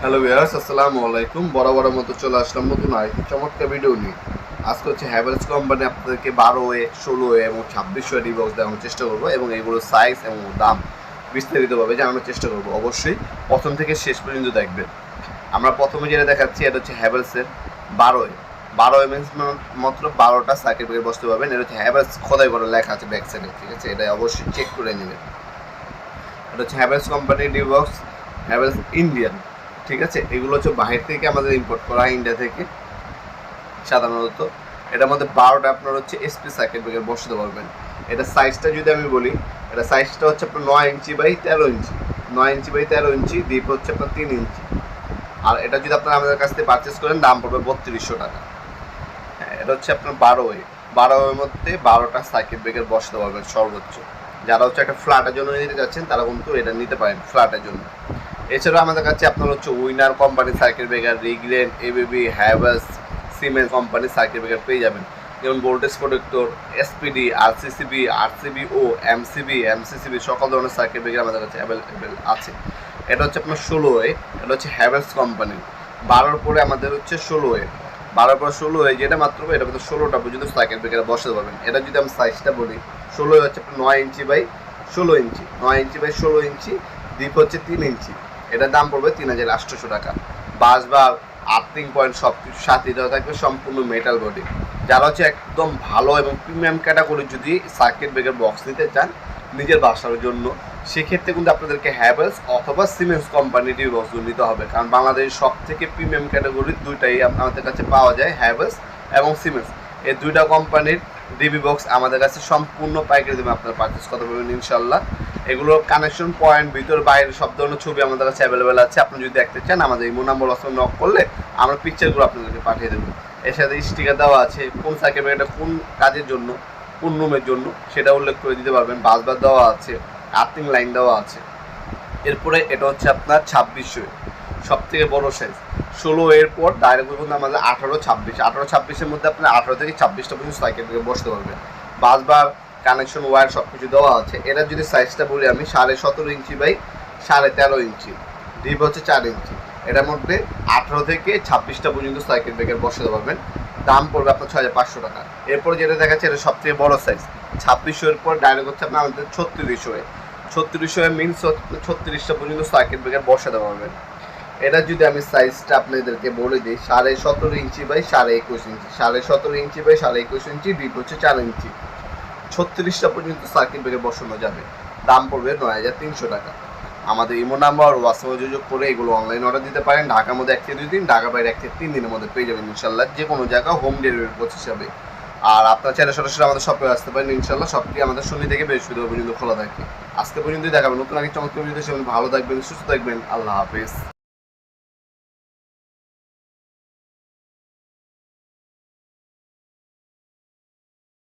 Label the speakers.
Speaker 1: Hello viewers, আসসালামু আলাইকুম। বড় মতো চলে আসলাম নতুন আরেকটি চমৎকার ভিডিও নিয়ে। আজকে হচ্ছে হ্যাভেলস কোম্পানি আপনাদেরকে 12A, 16A এবং 26A ডিবক্স দেখানোর চেষ্টা করবো এবং এগুলোর সাইজ এবং দাম বিস্তারিতভাবে জানানোর চেষ্টা করবো। অবশ্যই প্রথম থেকে শেষ পর্যন্ত দেখবেন। আমরা প্রথমে যেটা দেখাচ্ছি এটা হচ্ছে হ্যাভেলসের 12A। 12A মিনস মাত্র 12টা সার্কিট ব্রেকার বসতে পারবেন। এটা হচ্ছে হ্যাভেলস খোদাই করে লেখা আছে ব্যাক সাইডে, ঠিক আছে? এটা অবশ্যই চেক করে নেবেন। এটা হচ্ছে হ্যাভেলস কোম্পানির ডিবক্স, হ্যাভেলস ইন্ডিয়ান, ঠিক আছে? এগুলো হচ্ছে বাহির থেকে আমাদের ইম্পোর্ট করা হয়, ইন্ডিয়া থেকে সাধারণত। এটার মধ্যে 12টা আপনার হচ্ছে এসপি সার্কিট ব্রেকার বসাতে পারবেন। এটা সাইজটা যদি আমি বলি, এটা সাইজটা হচ্ছে আপনার 9 inch by 13 inch, 9 inch by 13 inch, deep হচ্ছে আপনার 3 ইঞ্চি। আর এটা যদি আপনারা আমাদের কাছ থেকে পারচেস করেন দাম পড়বে 3200 টাকা। হ্যাঁ, এটা হচ্ছে আপনার 12A মধ্যে 12টা সার্কিট ব্রেকার বসাতে পারবেন সর্বোচ্চ। যারা হচ্ছে একটা ফ্ল্যাটের জন্য নিতে যাচ্ছেন তারা কিন্তু এটা নিতে পারেন ফ্ল্যাটের জন্য। এছাড়াও আমাদের কাছে আপনার হচ্ছে উইনার কোম্পানির সার্কিট ব্রেকার, রিগলেন, এবিবি, হ্যাভেলস, সিমেন্স কোম্পানির সার্কিট ব্রেকার পেয়ে যাবেন। যেমন voltage protector, SPD, RCCB, RCBO, MCCB সকল ধরনের সার্কিট ব্রেকার আমাদের কাছে অ্যাভেলেবেল আছে। এটা হচ্ছে আপনার 16A, এটা হচ্ছে হ্যাভেলস কোম্পানি। 12 পরে আমাদের হচ্ছে 16A, 12 পর 16A যেটা মাত্র এটা কিন্তু 16টা পর্যন্ত সার্কিট ব্রেকার বসাতে পারবেন। এটা যদি আমি সাইজটা বলি, 16 হচ্ছে আপনার 9 inch by 16 inch, 9 inch by 16 inch, deep হচ্ছে 3 ইঞ্চি। এটার দাম পড়বে 3800 টাকা। বাস বা আর্থিং পয়েন্ট সব কিছু সাথে দেওয়া থাকবে, সম্পূর্ণ মেটাল বডি। যারা হচ্ছে একদম ভালো এবং প্রিমিয়াম ক্যাটাগরি যদি সার্কিট ব্রেকার বক্স নিতে চান নিজের বাসার জন্য, সেক্ষেত্রে কিন্তু আপনাদেরকে হ্যাভেলস অথবা সিমেন্স কোম্পানিটির বক্সগুলো নিতে হবে। কারণ বাংলাদেশের সব থেকে প্রিমিয়াম ক্যাটাগরির দুইটাই আমাদের কাছে পাওয়া যায়, হ্যাভেলস এবং সিমেন্স। এই দুইটা কোম্পানির ডিবি বক্স আমাদের কাছে সম্পূর্ণ পাইকারি দামে আপনারা পারচেস করতে পারবেন ইনশাল্লাহ। এগুলো কানেকশন পয়েন্ট, ভিতর বাইরে সব ধরনের ছবি আমাদের কাছে অ্যাভেলেবেল আছে। আপনি যদি দেখতে চান আমাদের ইমো নাম্বার অথবা নক করলে আমরা পিকচারগুলো আপনাদেরকে পাঠিয়ে দেবো। এর সাথে স্টিকার দেওয়া আছে, কোন সার্কিট ব্রেকারটা কোন কাজের জন্য, কোন রুমের জন্য সেটা উল্লেখ করে দিতে পারবেন। বাসবার দেওয়া আছে, আর্থিং লাইন দেওয়া আছে। এরপরে এটা হচ্ছে আপনার 2600, সব থেকে বড় সাইজ। 16 এর পর ডাইরেক্ট কিন্তু আমাদের 18-26 মধ্যে আপনার 18 থেকে 26টা পর্যন্ত সাইকেল থেকে বসতে পারবেন। বাসবার, কানেকশন ওয়্যার সব কিছু দেওয়া আছে। এটা যদি সাইজটা বলি আমি, 17.5 ইঞ্চি বাই 13.5 ইঞ্চি, ডিপ হচ্ছে 4 ইঞ্চি। এটার মধ্যে 18 থেকে 26টা পর্যন্ত সাইকেল ব্রেকার বসাতে পারবেন। দাম পড়বে আপনার 6500 টাকা। এরপর যেটা দেখাচ্ছে এটা সব থেকে বড় সাইজ, 2600 এর পর ডাইরেক্ট হচ্ছে আপনার আমাদের 3600 মিনস 36টা পর্যন্ত সার্কিট ব্রেকার বসাতে পারবেন। এটা যদি আমি সাইজটা আপনাদেরকে বলে দিই, 17.5 inch by 21.5 inch, 17.5 inch by 21.5 inch, deep হচ্ছে 4 ইঞ্চি। 36টা পর্যন্ত সার্কিট ব্রেকার বসানো যাবে। দাম পড়বে 9300 টাকা। আমাদের ইমো নাম্বার হোয়াটসঅ্যাপে যোগাযোগ করে এগুলো অনলাইন অর্ডার দিতে পারেন। ঢাকার মধ্যে 1 থেকে 2 দিন, ঢাকার বাইরে 1 থেকে 3 দিনের মধ্যে পেয়ে যাবেন ইনশাল্লাহ। যে কোনো জায়গায় হোম ডেলিভারি প্রসেস হবে। আর আপনার চাইলে সরাসরি আমাদের শপে আসতে পারেন ইনশাল্লাহ। শপটি আমাদের শনি থেকে বৃহস্পতিবার পর্যন্ত খোলা থাকে। আজকে পর্যন্তই দেখাবেন নতুন আগে চমৎকার ভিডিও। ভালো থাকবেন, সুস্থ থাকবেন। আল্লাহ হাফিজ।